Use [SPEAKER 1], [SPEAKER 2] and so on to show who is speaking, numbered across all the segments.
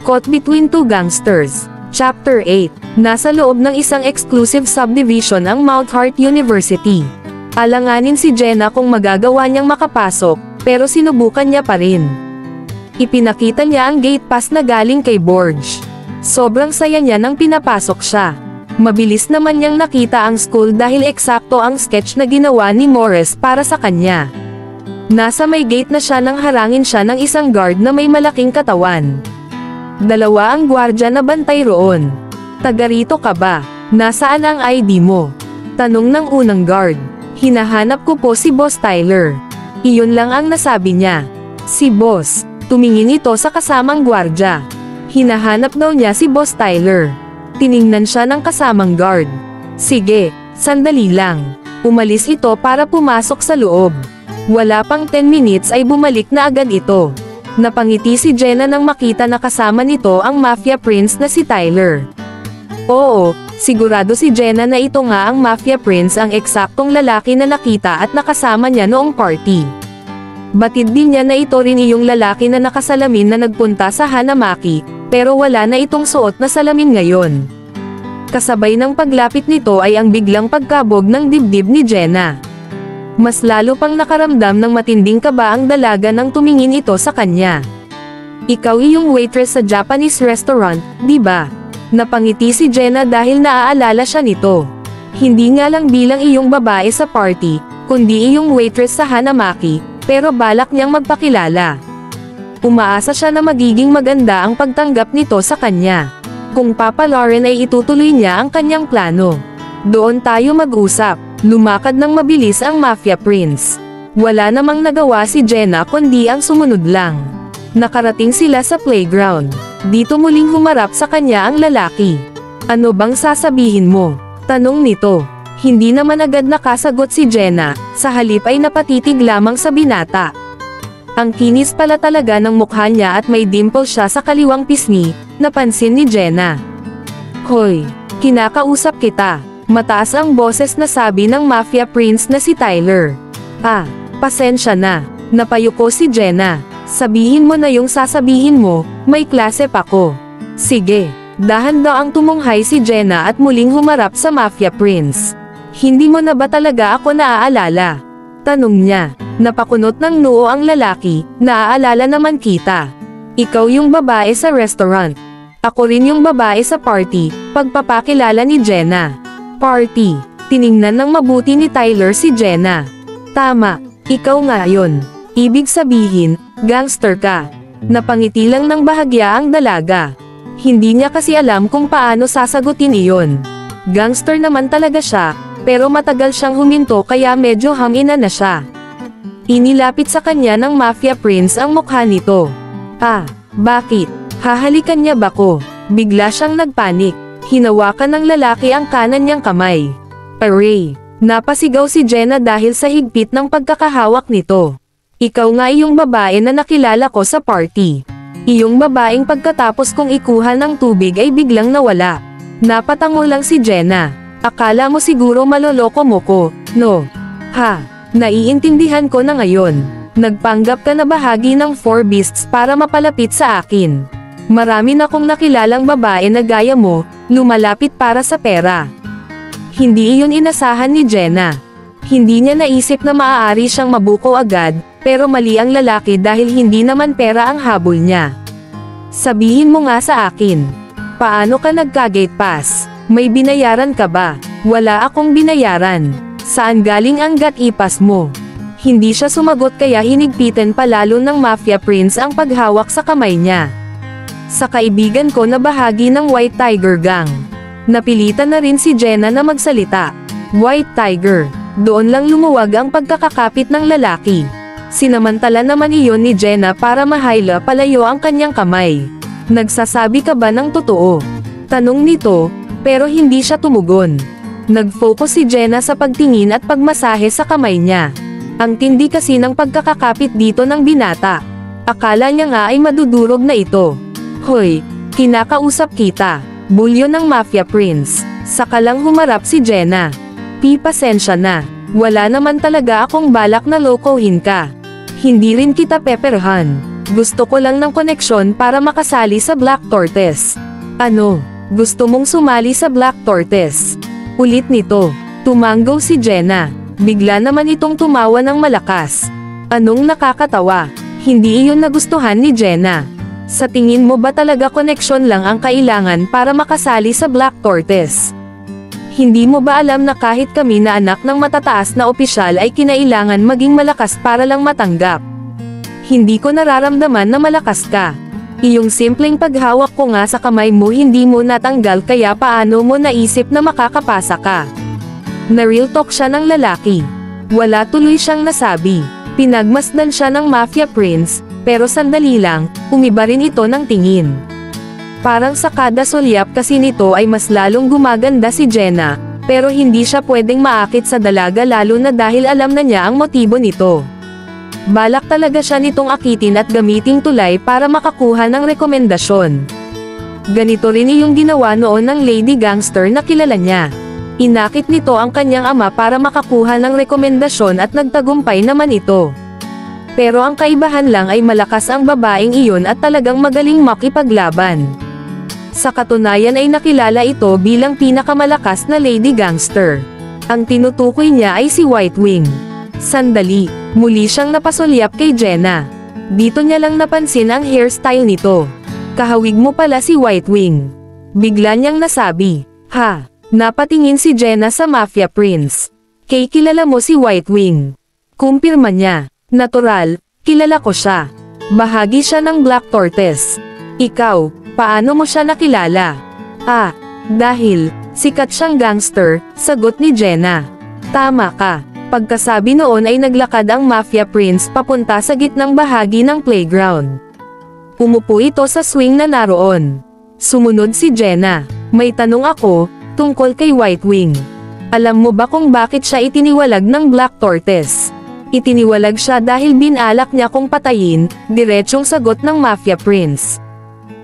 [SPEAKER 1] Caught Between Two Gangsters. Chapter 8. Nasa loob ng isang exclusive subdivision ang Mount Hart University. Alanganin si Jenna kung magagawa niyang makapasok, pero sinubukan niya pa rin. Ipinakita niya ang gate pass na galing kay Borge. Sobrang saya niya nang pinapasok siya. Mabilis naman niyang nakita ang school dahil eksakto ang sketch na ginawa ni Morris para sa kanya. Nasa may gate na siya nang harangin siya ng isang guard na may malaking katawan. Dalawa ang gwardya na bantay roon. Taga rito ka ba? Nasaan ang ID mo? Tanong ng unang guard. Hinahanap ko po si Boss Tyler. Iyon lang ang nasabi niya. Si Boss. Tumingin ito sa kasamang gwardya. Hinahanap daw niya si Boss Tyler. Tiningnan siya ng kasamang guard. Sige, sandali lang. Umalis ito para pumasok sa loob. Wala pang 10 minutes ay bumalik na agad ito. Napangiti si Jenna nang makita na kasama nito ang Mafia Prince na si Tyler. Oo, sigurado si Jenna na ito nga ang Mafia Prince, ang eksaktong lalaki na nakita at nakasama niya noong party. Batid din niya na ito rin iyong lalaki na nakasalamin na nagpunta sa Hanamaki, pero wala na itong suot na salamin ngayon. Kasabay ng paglapit nito ay ang biglang pagkabog ng dibdib ni Jenna. Mas lalo pang nakaramdam ng matinding kaba ang dalaga nang tumingin ito sa kanya. Ikaw iyong waitress sa Japanese restaurant, di ba? Napangiti si Jenna dahil naaalala siya nito. Hindi nga lang bilang iyong babae sa party, kundi iyong waitress sa Hanamaki, pero balak niyang magpakilala. Umaasa siya na magiging maganda ang pagtanggap nito sa kanya. Kung papalarin ay itutuloy niya ang kanyang plano. Doon tayo mag-usap. Lumakad ng mabilis ang Mafia Prince. Wala namang nagawa si Jenna kundi ang sumunod lang. Nakarating sila sa playground. Dito muling humarap sa kanya ang lalaki. Ano bang sasabihin mo? Tanong nito. Hindi naman agad nakasagot si Jenna, sa halip ay napatitig lamang sa binata. Ang kinis pala talaga ng mukha niya at may dimple siya sa kaliwang pisngi, napansin ni Jenna. Hoy, kinakausap kita. Mataas ang boses na sabi ng Mafia Prince na si Tyler. Pasensya na. Napayuko si Jenna. Sabihin mo na yung sasabihin mo, may klase pa ko. Sige. Dahan daw ang tumunghay si Jenna at muling humarap sa Mafia Prince. Hindi mo na ba talaga ako naaalala? Tanong niya. Napakunot ng noo ang lalaki, naaalala naman kita. Ikaw yung babae sa restaurant. Ako rin yung babae sa party, pagpapakilala ni Jenna. Party. Tiningnan ng mabuti ni Tyler si Jenna. Tama, ikaw nga yun. Ibig sabihin, gangster ka. Napangiti lang ng bahagya ang dalaga. Hindi niya kasi alam kung paano sasagutin iyon. Gangster naman talaga siya, pero matagal siyang huminto kaya medyo hangina na siya. Inilapit sa kanya ng Mafia Prince ang mukha nito. Bakit? Hahalikan niya ba ko? Bigla siyang nagpanik. Hinawakan ng lalaki ang kanan niyang kamay. Aray! Napasigaw si Jenna dahil sa higpit ng pagkakahawak nito. Ikaw nga iyong babae na nakilala ko sa party. Iyong babaeng pagkatapos kong ikuha ng tubig ay biglang nawala. Napatango lang si Jenna. Akala mo siguro maloloko mo ko, no? Naiintindihan ko na ngayon. Nagpanggap ka na bahagi ng Four Beasts para mapalapit sa akin. Marami na kong nakilalang babae na gaya mo, lumalapit para sa pera. Hindi iyon inasahan ni Jenna. Hindi niya naisip na maaari siyang mabuko agad, pero mali ang lalaki dahil hindi naman pera ang habol niya. Sabihin mo nga sa akin. Paano ka nagka-gate pass? May binayaran ka ba? Wala akong binayaran. Saan galing ang gate pass mo? Hindi siya sumagot kaya hinigpitan pa lalo ng Mafia Prince ang paghawak sa kamay niya. Sa kaibigan ko na bahagi ng White Tiger Gang. Napilitan na rin si Jenna na magsalita. White Tiger. Doon lang lumuwag ang pagkakakapit ng lalaki. Sinamantala naman iyon ni Jenna para mahayla palayo ang kanyang kamay. Nagsasabi ka ba ng totoo? Tanong nito, pero hindi siya tumugon. Nag-focus si Jenna sa pagtingin at pagmasahe sa kamay niya. Ang tindi kasi ng pagkakakapit dito ng binata. Akala niya nga ay madudurog na ito. Hoy, kinakausap kita. Bulyo ng Mafia Prince. Saka lang humarap si Jenna. Pasensya na. Wala naman talaga akong balak na lokohin ka. Hindi rin kita peperhan. Gusto ko lang ng koneksyon para makasali sa Black Tortoise. Ano? Gusto mong sumali sa Black Tortoise? Ulit nito. Tumanggaw si Jenna. Bigla naman itong tumawa ng malakas. Anong nakakatawa? Hindi iyon nagustuhan ni Jenna. Sa tingin mo ba talaga koneksyon lang ang kailangan para makasali sa Black Tortoise? Hindi mo ba alam na kahit kami na anak ng matataas na opisyal ay kinailangan maging malakas para lang matanggap? Hindi ko nararamdaman na malakas ka. Iyong simpleng paghawak ko nga sa kamay mo hindi mo natanggal kaya paano mo naisip na makakapasa ka? Na-real talk siya ng lalaki. Wala tuloy siyang nasabi. Pinagmasdan siya ng Mafia Prince, pero sandali lang, umiba rin ito ng tingin. Parang sa kada sulyap kasi nito ay mas lalong gumaganda si Jenna, pero hindi siya pwedeng maakit sa dalaga lalo na dahil alam na niya ang motibo nito. Balak talaga siya nitong akitin at gamiting tulay para makakuha ng rekomendasyon. Ganito rin iyong ginawa noon ng Lady Gangster na kilala niya. Inakit nito ang kanyang ama para makakuha ng rekomendasyon at nagtagumpay naman ito. Pero ang kaibahan lang ay malakas ang babaeng iyon at talagang magaling makipaglaban. Sa katunayan ay nakilala ito bilang pinakamalakas na Lady Gangster. Ang tinutukoy niya ay si White Wing. Sandali, muli siyang napasulyap kay Jenna. Dito niya lang napansin ang hairstyle nito. Kahawig mo pala si White Wing. Bigla niyang nasabi. Ha? Napatingin si Jenna sa Mafia Prince. Kay kilala mo si White Wing? Kumpirma niya. Natural, kilala ko siya. Bahagi siya ng Black Tortoise. Ikaw, paano mo siya nakilala? Ah, dahil, sikat siyang gangster, sagot ni Jenna. Tama ka. Pagkasabi noon ay naglakad ang Mafia Prince papunta sa gitnang bahagi ng playground. Umupo ito sa swing na naroon. Sumunod si Jenna. May tanong ako, tungkol kay White Wing. Alam mo ba kung bakit siya itiniwalag ng Black Tortoise? Itiniwalag siya dahil binalak niya kong patayin, diretsong sagot ng Mafia Prince.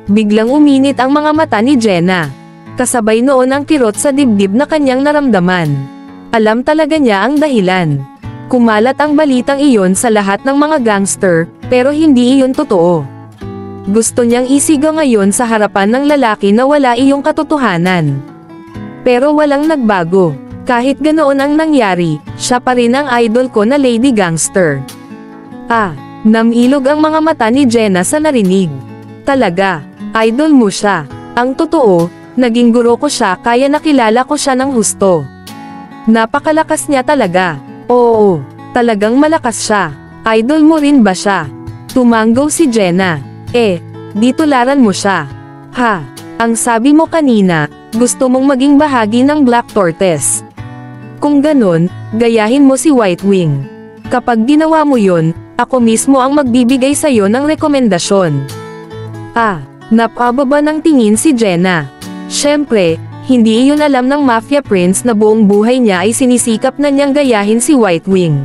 [SPEAKER 1] Biglang uminit ang mga mata ni Jenna. Kasabay noon ang kirot sa dibdib na kanyang naramdaman. Alam talaga niya ang dahilan. Kumalat ang balitang iyon sa lahat ng mga gangster, pero hindi iyon totoo. Gusto niyang isigaw ngayon sa harapan ng lalaki na wala iyong katotohanan. Pero walang nagbago. Kahit ganoon ang nangyari, siya pa rin ang idol ko na Lady Gangster. Ah, namilog ang mga mata ni Jenna sa narinig. Talaga, idol mo siya. Ang totoo, naging guro ko siya kaya nakilala ko siya ng husto. Napakalakas niya talaga. Oo, talagang malakas siya. Idol mo rin ba siya? Tumanggaw si Jenna. Ditularan mo siya. Ha, ang sabi mo kanina, gusto mong maging bahagi ng Black Tortoise. Kung ganon, gayahin mo si White Wing. Kapag ginawa mo yun, ako mismo ang magbibigay sa'yo ng rekomendasyon. Ah, napababa ng tingin si Jenna. Siyempre, hindi iyon alam ng Mafia Prince na buong buhay niya ay sinisikap na niyang gayahin si White Wing.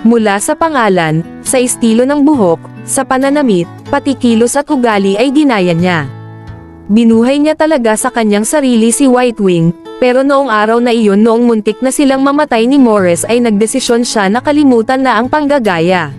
[SPEAKER 1] Mula sa pangalan, sa estilo ng buhok, sa pananamit, pati kilos at ugali ay ginaya niya. Binuhay niya talaga sa kanyang sarili si White Wing, pero noong araw na iyon noong muntik na silang mamatay ni Morris ay nagdesisyon siya na kalimutan na ang panggagaya.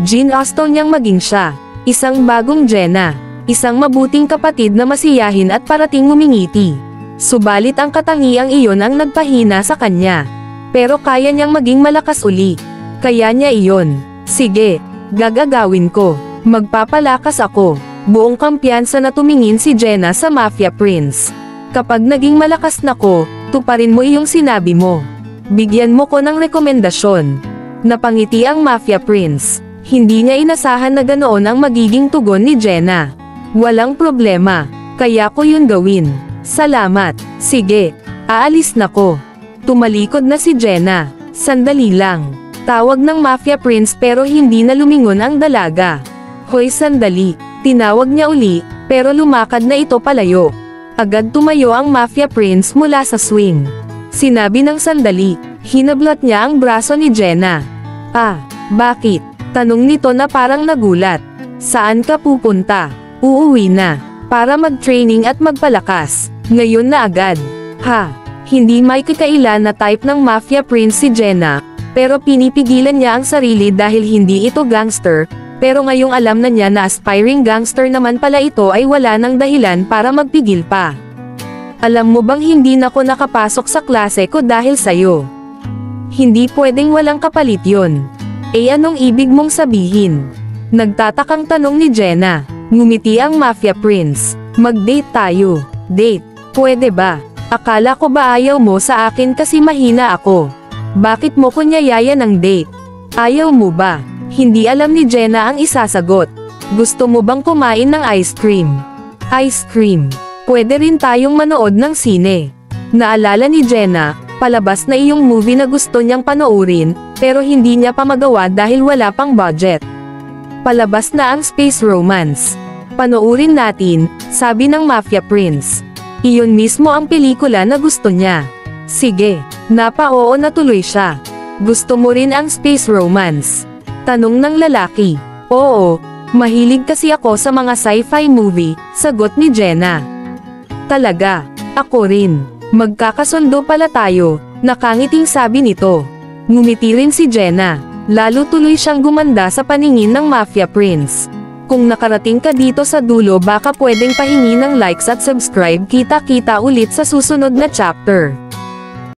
[SPEAKER 1] Jane Austen niyang maging siya, isang bagong Jenna, isang mabuting kapatid na masiyahin at parating ngumingiti. Subalit ang katangiang iyon ang nagpahina sa kanya. Pero kaya niyang maging malakas uli. Kaya niya iyon. Sige, gagagawin ko. Magpapalakas ako. Buong kampiyansa na tumingin si Jenna sa Mafia Prince. Kapag naging malakas na ko, tuparin mo iyong sinabi mo. Bigyan mo ko ng rekomendasyon. Napangiti ang Mafia Prince. Hindi niya inasahan na ganoon ang magiging tugon ni Jenna. Walang problema. Kaya ko yun gawin. Salamat. Sige, aalis na ko. Tumalikod na si Jenna. Sandali lang. Tawag ng Mafia Prince pero hindi na lumingon ang dalaga. Hoy sandali. Tinawag niya uli, pero lumakad na ito palayo. Agad tumayo ang Mafia Prince mula sa swing. Sinabi ng sandali, hinablot niya ang braso ni Jenna. Ah, bakit? Tanong nito na parang nagulat. Saan ka pupunta? Uuwi na. Para mag-training at magpalakas. Ngayon na agad. Ha, hindi may kakaila na type ng Mafia Prince si Jenna, pero pinipigilan niya ang sarili dahil hindi ito gangster, Pero ngayong alam na niya na aspiring gangster naman pala ito ay wala nang dahilan para magpigil pa. Alam mo bang hindi na ko nakapasok sa klase ko dahil sa'yo? Hindi pwedeng walang kapalit yon. Anong ibig mong sabihin? Nagtatakang tanong ni Jenna. Ngumiti ang Mafia Prince. Mag-date tayo. Date? Pwede ba? Akala ko ba ayaw mo sa akin kasi mahina ako? Bakit mo ko niyayaya ng date? Ayaw mo ba? Hindi alam ni Jenna ang isasagot. Gusto mo bang kumain ng ice cream? Ice cream. Pwede rin tayong manood ng sine. Naalala ni Jenna, palabas na iyong movie na gusto niyang panoorin, pero hindi niya pa magawa dahil wala pang budget. Palabas na ang space romance. Panoorin natin, sabi ng Mafia Prince. Iyon mismo ang pelikula na gusto niya. Sige, napa-oo na tuloy siya. Gusto mo rin ang space romance? Tanong ng lalaki. Oo, mahilig kasi ako sa mga sci-fi movie, sagot ni Jenna. Talaga, ako rin. Magkakasundo pala tayo, nakangiting sabi nito. Ngumiti rin si Jenna. Lalo tuloy siyang gumanda sa paningin ng Mafia Prince. Kung nakarating ka dito sa dulo baka pwedeng pahingi ng likes at subscribe. Kita-kita ulit sa susunod na chapter.